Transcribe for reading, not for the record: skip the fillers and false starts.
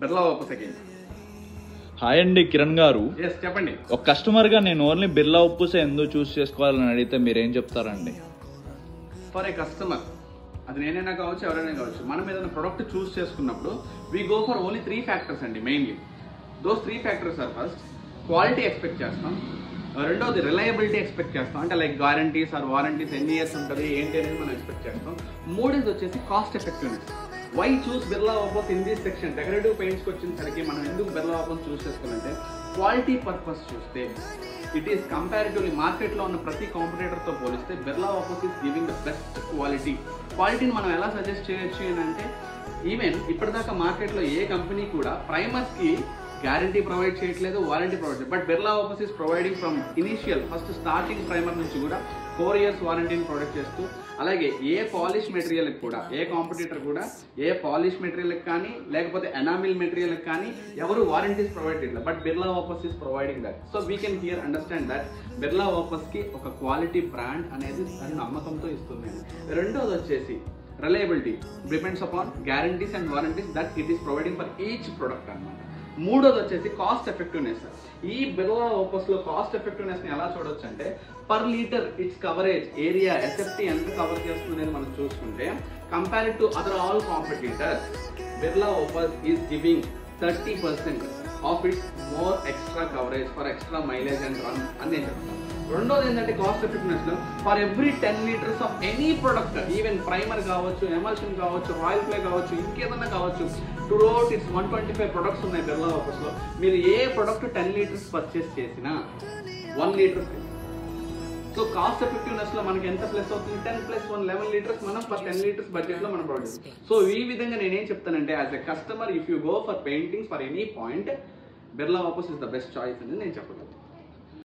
Birla opus again. Hi అండి కిరణ్ గారు. చెప్పండి. ఒక కస్టమర్ గా నేను ఓన్లీ బిర్లా ఉప్పుసే ఎందుకు చూస్ చేసుకోవాలని అడిగితే మీరేం చెప్తారండి? ఫర్ ఏ కస్టమర్, అది నేనైనా కావచ్చు ఎవరైనా కావచ్చు, మనం ఏదైనా ప్రొడక్ట్ చూస్ చేసుకున్నప్పుడు we go for only 3 factors అండి mainly. Those 3 factors are first quality expect చేస్తాం, రెండోది రిలయబిలిటీ ఎక్స్పెక్ట్ చేస్తాం, అంటే లైక్ గ్యారంటీస్ ఆర్ వారంటీస్ ఎన్ని ఇయర్స్ ఉంటుంది ఏంటి అనేది మనం ఎక్స్పెక్ట్ చేస్తాం. మూడోది వచ్చేసి cost effectiveness. Why choose Birla Opus in this section? Decorative పెయింట్స్కి వచ్చేసరికి మనం ఎందుకు బిర్లా ఓపస్ చూస్ చేసుకోవాలంటే క్వాలిటీ పర్పస్ చూస్తే ఇట్ ఈస్ కంపారిటివ్లీ మార్కెట్లో ఉన్న ప్రతి కాంపిటేటర్తో పోలిస్తే Birla Opus is giving the best quality. క్వాలిటీని మనం ఎలా సజెస్ట్ చేయొచ్చు అని అంటే, ఈవెన్ ఇప్పటిదాకా మార్కెట్లో ఏ కంపెనీ కూడా ప్రైమర్స్కి గ్యారంటీ ప్రొవైడ్ చేయట్లేదు, వారంటీ ప్రొవైడ్ చేయలేదు. But Birla Opus is providing from initial first starting primer నుంచి కూడా 4 years వారంటీని ప్రొవైడ్ చేస్తూ, అలాగే ఏ పాలిష్ మెటీరియల్కి కూడా ఏ కాంపిటీటర్ కూడా ఏ పాలిష్ మెటీరియల్కి కానీ లేకపోతే ఎనామిల్ మెటీరియల్కి కానీ ఎవరు వారంటీస్ ప్రొవైడ్ చేయట్లేదు. But Birla Opus is providing that. So we can here understand that Birla ఓపస్కి ఒక క్వాలిటీ బ్రాండ్ అనేది అది నమ్మకంతో ఇస్తుంది. రెండోది వచ్చేసి reliability depends upon guarantees and warranties that it is providing for each product అన్నమాట. మూడోది వచ్చేసి కాస్ట్ ఎఫెక్టివ్నెస్. ఈ బిర్లా ఓపస్ లో కాస్ట్ ఎఫెక్టివ్నెస్ ని ఎలా చూడొచ్చు అంటే, per litre its coverage area SFT ఎంత కవర్ చేస్తుంది మనం చూసుకుంటే, compared to other all competitors Birla Opus is giving 30% of it's more extra coverage for extra mileage and run అని నేను చెప్తాను. రెండోది ఏంటంటే కాస్ట్ ఎఫెక్టివ్నెస్ లో for every 10 liters of any product, even primer కావచ్చు, ఎమల్షన్ కావచ్చు, రాయల్ ప్లే కావచ్చు, ఇంకేదన్నా కావచ్చు, త్రూఅవుట్ ఇట్స్ 125 ప్రొడక్ట్స్ ఉన్నాయి బిర్లా ఓపస్ లో. మీరు ఏ ప్రొడక్ట్ 10 liters పర్చేస్ చేసినా 1 liter. సో కాస్ట్ ఎఫెక్టివ్నెస్ లో మనకి ఎంత ప్లస్ అవుతుంది? 10 + 1 11 liters మనం ఫర్ 10 liters బడ్జెట్ లో మనం ప్రొడ్యూస్. సో ఈ విధంగా నేనేం చెప్తానంటే, as a customer if you go for paintings for any point, Birla opus is the best choice అని నేను చెప్పగలను.